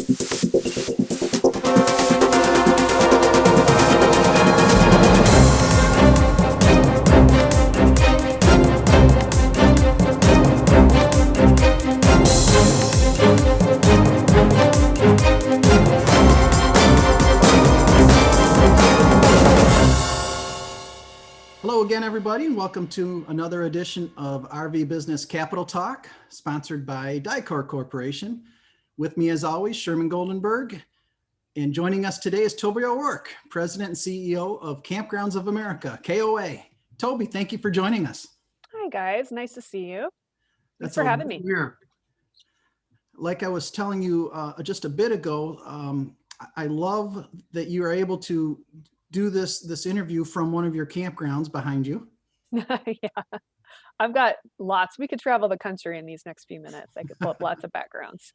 Hello again, everybody, and welcome to another edition of RV Business Capital Talk, sponsored by Dicor Corporation. With me, as always, Sherman Goldenberg, and joining us today is Toby O'Rourke, President and CEO of Kampgrounds of America, KOA. Toby, thank you for joining us. Hi, guys. Nice to see you. Thanks for having me. Like I was telling you just a bit ago, I love that you are able to do this interview from one of your campgrounds behind you. Yeah, I've got lots. We could travel the country in these next few minutes. I could pull up lots of backgrounds.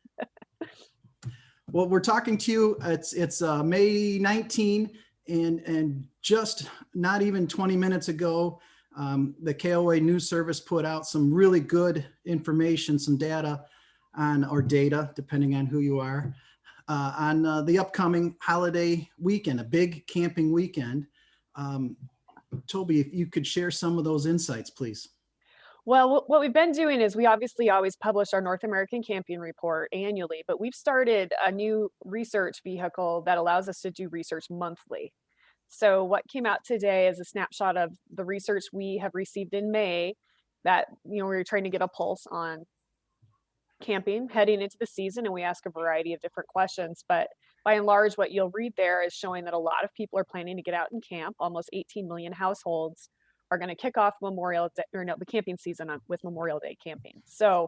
Well, we're talking to you. It's May 19, and just not even 20 minutes ago, the KOA News Service put out some really good information, some data on, or data, depending on who you are, on the upcoming holiday weekend, a big camping weekend. Toby, if you could share some of those insights, please. Well, what we've been doing is we obviously always publish our North American Camping Report annually, but we've started a new research vehicle that allows us to do research monthly. So what came out today is a snapshot of the research we have received in May that, we were trying to get a pulse on camping heading into the season, and we ask a variety of different questions, but by and large what you'll read there is showing that a lot of people are planning to get out and camp. Almost 18 million households are going to kick off the camping season with Memorial Day camping. So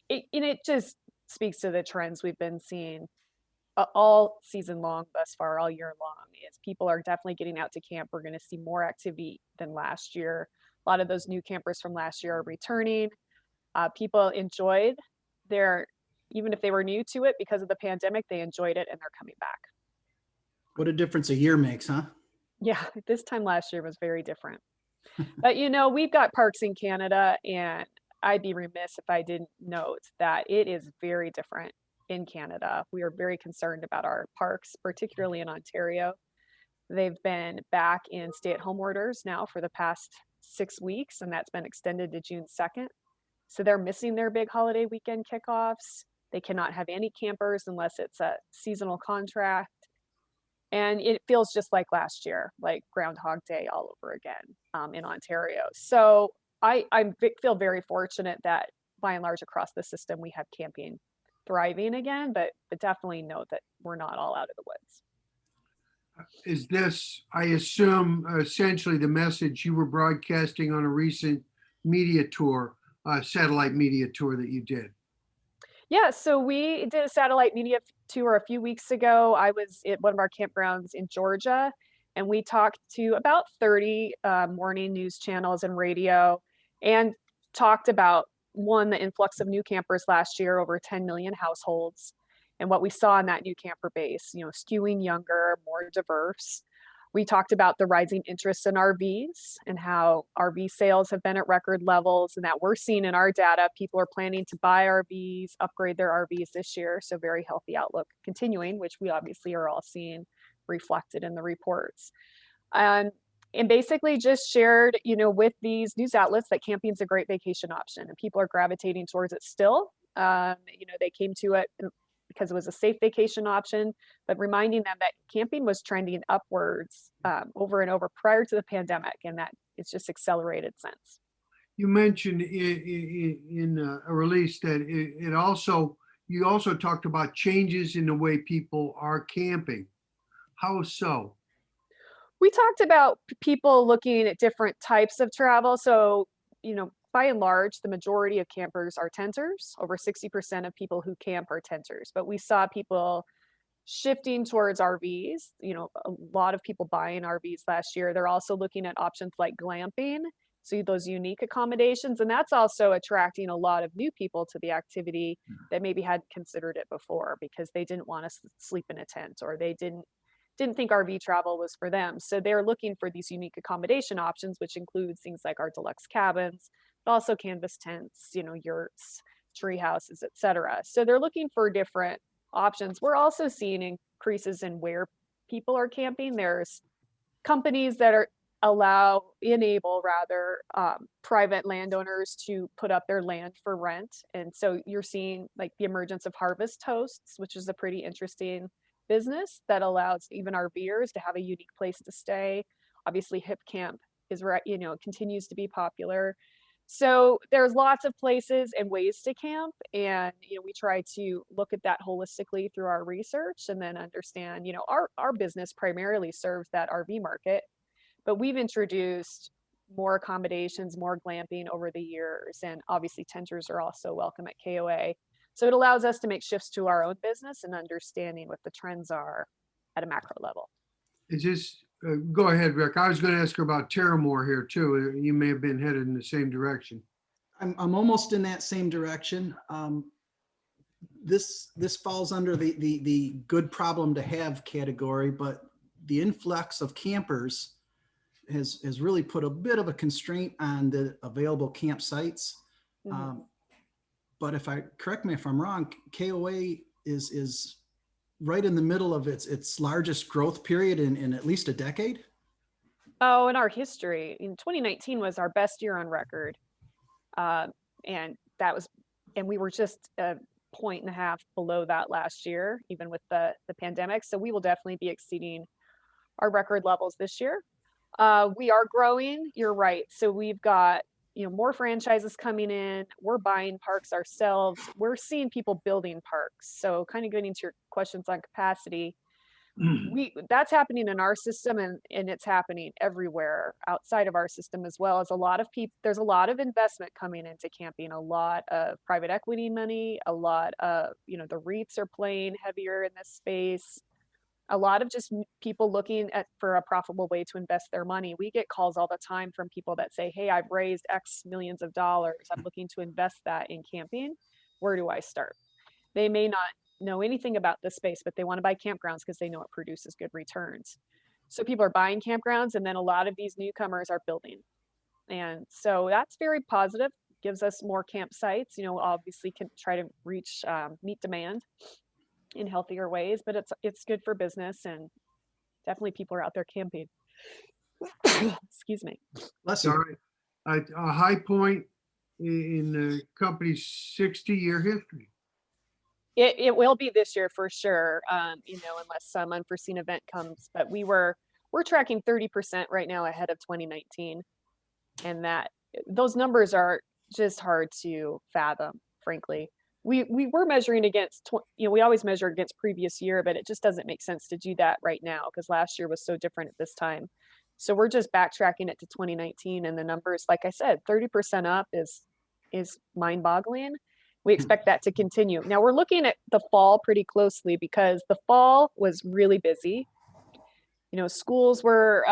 it just speaks to the trends we've been seeing all season long thus far, all year long, is people are definitely getting out to camp. We're going to see more activity than last year. A lot of those new campers from last year are returning. People enjoyed even if they were new to it because of the pandemic, they enjoyed it and they're coming back. What a difference a year makes, huh? Yeah, this time last year was very different. But we've got parks in Canada, and I'd be remiss if I didn't note that it is very different in Canada. We are very concerned about our parks, particularly in Ontario. They've been back in stay-at-home orders now for the past 6 weeks, and that's been extended to June 2nd. So they're missing their big holiday weekend kickoffs. They cannot have any campers unless it's a seasonal contract. And it feels just like last year, like Groundhog Day all over again in Ontario. So I feel very fortunate that by and large across the system, we have camping thriving again, but definitely note that we're not all out of the woods. Is this, I assume, essentially the message you were broadcasting on a recent media tour, satellite media tour that you did? Yeah, so we did a satellite media tour a few weeks ago. I was at one of our campgrounds in Georgia, and we talked to about 30 morning news channels and radio, and talked about, one, the influx of new campers last year, over 10 million households, and what we saw in that new camper base, skewing younger, more diverse. We talked about the rising interest in RVs and how RV sales have been at record levels, and that we're seeing in our data, people are planning to buy RVs, upgrade their RVs this year. So very healthy outlook continuing, which we obviously are all seeing reflected in the reports. And basically just shared, with these news outlets that camping is a great vacation option, and people are gravitating towards it still. They came to it because it was a safe vacation option, but reminding them that camping was trending upwards over and over prior to the pandemic, and that it's just accelerated since. You mentioned in a release that you also talked about changes in the way people are camping. How so? We talked about people looking at different types of travel. So, by and large, the majority of campers are tenters. Over 60% of people who camp are tenters. But we saw people shifting towards RVs, a lot of people buying RVs last year. They're also looking at options like glamping, so those unique accommodations. And that's also attracting a lot of new people to the activity that maybe hadn't considered it before because they didn't want to sleep in a tent, or they didn't think RV travel was for them. So they're looking for these unique accommodation options, which includes things like our deluxe cabins, but also canvas tents, yurts, tree houses, etc. So they're looking for different options. We're also seeing increases in where people are camping. There's companies that enable private landowners to put up their land for rent. And so you're seeing like the emergence of harvest hosts, which is a pretty interesting business that allows even RVers to have a unique place to stay. Obviously, Hip Camp is right, continues to be popular. So there's lots of places and ways to camp, and we try to look at that holistically through our research, and then understand, our business primarily serves that RV market, but we've introduced more accommodations, more glamping over the years, and obviously tenters are also welcome at KOA. So it allows us to make shifts to our own business and understanding what the trends are at a macro level. Is this, go ahead, Rick. I was going to ask her about Terramore here too. You may have been headed in the same direction. I'm almost in that same direction. This falls under the good problem to have category, but the influx of campers has really put a bit of a constraint on the available campsites. Mhm. But correct me if I'm wrong, KOA is right in the middle of its largest growth period in at least a decade. Oh, in our history, in 2019 was our best year on record. And we were just a point and a half below that last year, even with the pandemic. So we will definitely be exceeding our record levels this year. We are growing, you're right. So we've got, more franchises coming in. We're buying parks ourselves. We're seeing people building parks. So kind of getting to your questions on capacity, that's happening in our system, and it's happening everywhere outside of our system as well. As there's a lot of investment coming into camping, a lot of private equity money, a lot of, the REITs are playing heavier in this space. A lot of just people looking for a profitable way to invest their money. We get calls all the time from people that say, hey, I've raised X millions of dollars. I'm looking to invest that in camping. Where do I start? They may not know anything about the space, but they want to buy campgrounds because they know it produces good returns. So people are buying campgrounds, and then a lot of these newcomers are building. And so that's very positive, gives us more campsites, obviously can try to meet demand in healthier ways, but it's good for business, and definitely people are out there camping. Excuse me. Bless you. All right. A high point in the company's 60-year history. It will be this year for sure, unless some unforeseen event comes. But we're tracking 30% right now ahead of 2019, and those numbers are just hard to fathom, frankly. We were measuring against, we always measure against previous year, but it just doesn't make sense to do that right now because last year was so different at this time. So we're just backtracking it to 2019, and the numbers, like I said, 30% up is mind-boggling. We expect that to continue. Now we're looking at the fall pretty closely because the fall was really busy. Schools were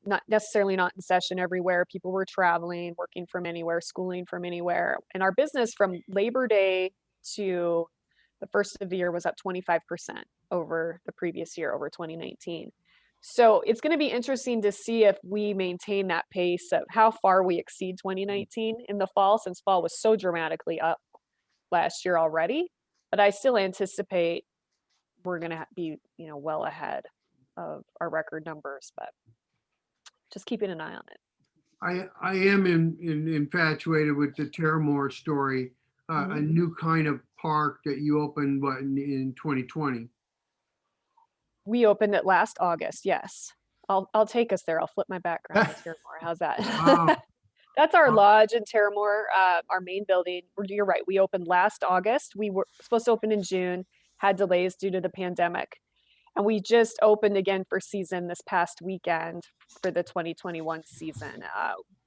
not in session everywhere. People were traveling, working from anywhere, schooling from anywhere. And our business from Labor Day to the first of the year was up 25% over the previous year, over 2019. So it's going to be interesting to see if we maintain that pace of how far we exceed 2019 in the fall, since fall was so dramatically up last year already. But I still anticipate we're going to be, well ahead of our record numbers, but just keeping an eye on it. I am infatuated with the Terramore story, a new kind of park that you opened in 2020. We opened it last August. Yes, I'll take us there. I'll flip my background to Terramore. How's that? Wow. That's our lodge in Terramore, our main building. You're right. We opened last August. We were supposed to open in June, had delays due to the pandemic. And we just opened again for season this past weekend for the 2021 season.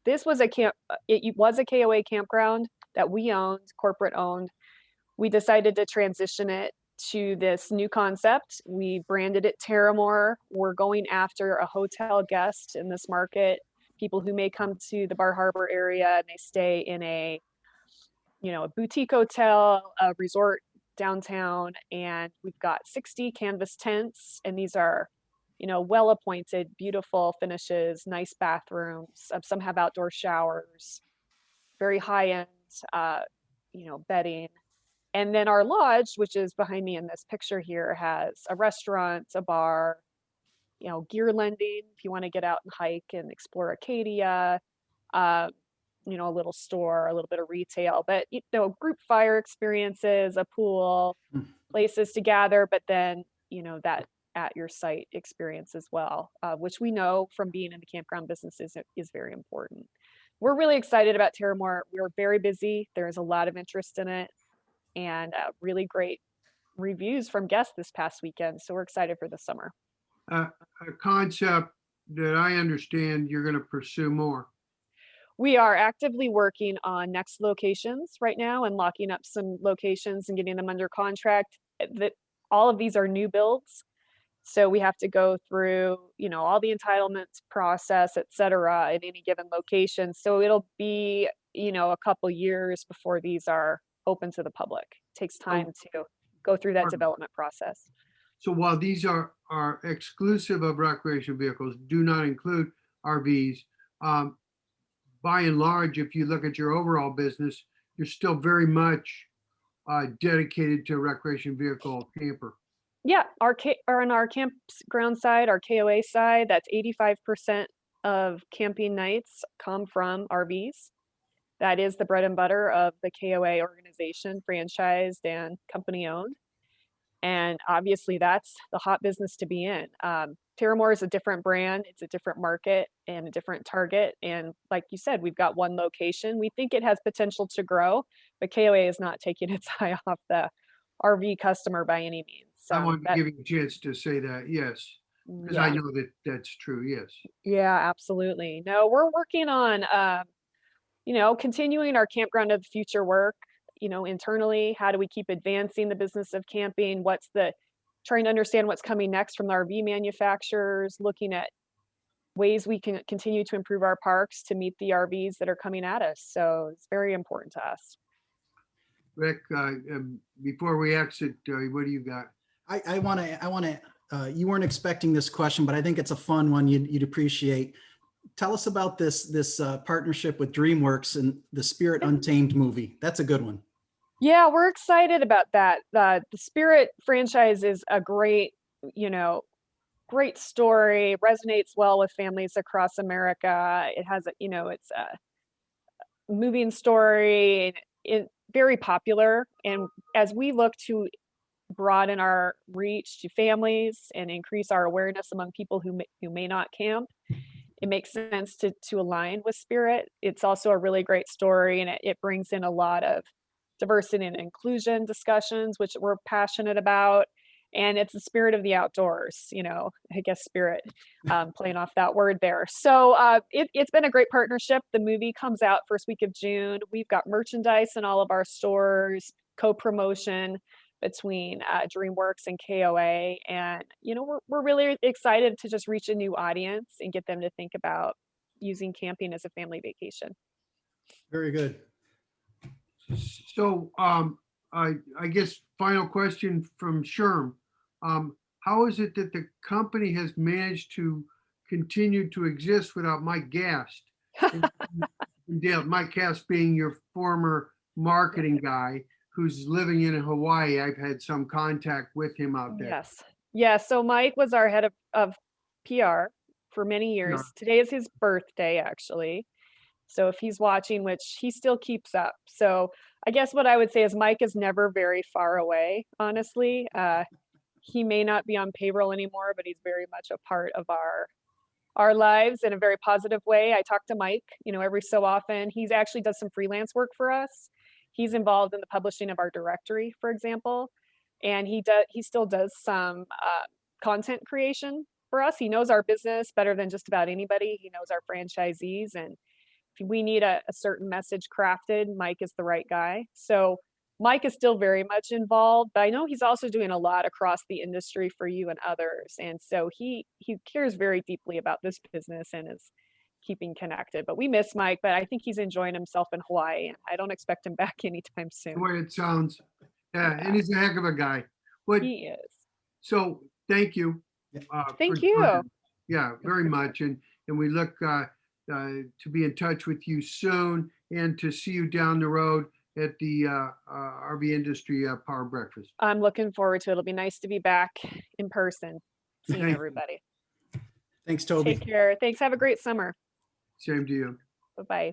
This was it was a KOA campground that we owned, corporate owned. We decided to transition it to this new concept. We branded it Terramore. We're going after a hotel guest in this market, people who may come to the Bar Harbor area and they stay in a boutique hotel, a resort downtown, and we've got 60 canvas tents, and these are well appointed, beautiful finishes, nice bathrooms. Some have outdoor showers, very high end bedding. And then our lodge, which is behind me in this picture here, has a restaurant, a bar, gear lending if you want to get out and hike and explore Acadia, uh, a little store, a little bit of retail, but group fire experiences, a pool, Hmm. places to gather, but then that at your site experience as well, which we know from being in the campground business is very important. We're really excited about Terramore. We're very busy. There's a lot of interest in it, and really great reviews from guests this past weekend. So we're excited for the summer. A concept that I understand you're going to pursue more. We are actively working on next locations right now and locking up some locations and getting them under contract. That all of these are new builds. So we have to go through, all the entitlements process, et cetera, at any given location. So it'll be, a couple years before these are open to the public. It takes time to go through that development process. So while these are exclusive of recreation vehicles, do not include RVs, by and large, if you look at your overall business, you're still very much dedicated to a recreation vehicle camper. Yeah, on our campground side, our KOA side, that's 85% of camping nights come from RVs. That is the bread and butter of the KOA organization, franchised and company owned. And obviously that's the hot business to be in. Terramore is a different brand. It's a different market and a different target. And like you said, we've got one location. We think it has potential to grow, but KOA is not taking its eye off the RV customer by any means. I want to give you a chance to say that, yes, because I know that that's true, yes. Yeah, absolutely. No, we're working on, continuing our campground of the future work, internally. How do we keep advancing the business of camping? Trying to understand what's coming next from the RV manufacturers, looking at ways we can continue to improve our parks to meet the RVs that are coming at us. So it's very important to us. Rick, before we exit, what do you got? I want to, you weren't expecting this question, but I think it's a fun one you'd appreciate. Tell us about this partnership with DreamWorks and the Spirit Untamed movie. That's a good one. Yeah, we're excited about that. The Spirit franchise is a great story, resonates well with families across America. It has it's a moving story, very popular. And as we look to broaden our reach to families and increase our awareness among people who may not camp, it makes sense to align with Spirit. It's also a really great story, and it brings in a lot of diversity and inclusion discussions, which we're passionate about. And it's the spirit of the outdoors, I guess Spirit, playing off that word there. So it's been a great partnership. The movie comes out first week of June. We've got merchandise in all of our stores, co-promotion between DreamWorks and KOA. And, we're really excited to just reach a new audience and get them to think about using camping as a family vacation. Very good. So I guess final question from Sherm. How is it that the company has managed to continue to exist without Mike Gast? Dale, Mike Gast being your former marketing guy who's living in Hawaii. I've had some contact with him out there. Yes. Yeah. So Mike was our head of PR for many years. Yeah. Today is his birthday, actually. So if he's watching, which he still keeps up. So I guess what I would say is Mike is never very far away, honestly. He may not be on payroll anymore, but he's very much a part of our lives in a very positive way. I talk to Mike, every so often. He's actually does some freelance work for us. He's involved in the publishing of our directory, for example. And he still does some content creation for us. He knows our business better than just about anybody. He knows our franchisees, and if we need a certain message crafted, Mike is the right guy. So Mike is still very much involved, but I know he's also doing a lot across the industry for you and others. And so he cares very deeply about this business and is keeping connected. But we miss Mike, but I think he's enjoying himself in Hawaii, and I don't expect him back anytime soon. The way it sounds. Yeah, and he's a heck of a guy. He is. So thank you. Thank you. Yeah, very much. And we look to be in touch with you soon and to see you down the road at the RV Industry Power Breakfast. I'm looking forward to it. It'll be nice to be back in person, seeing Thank you. everybody. Thanks, Toby. Take care. Thanks. Have a great summer. Same to you. Bye-bye.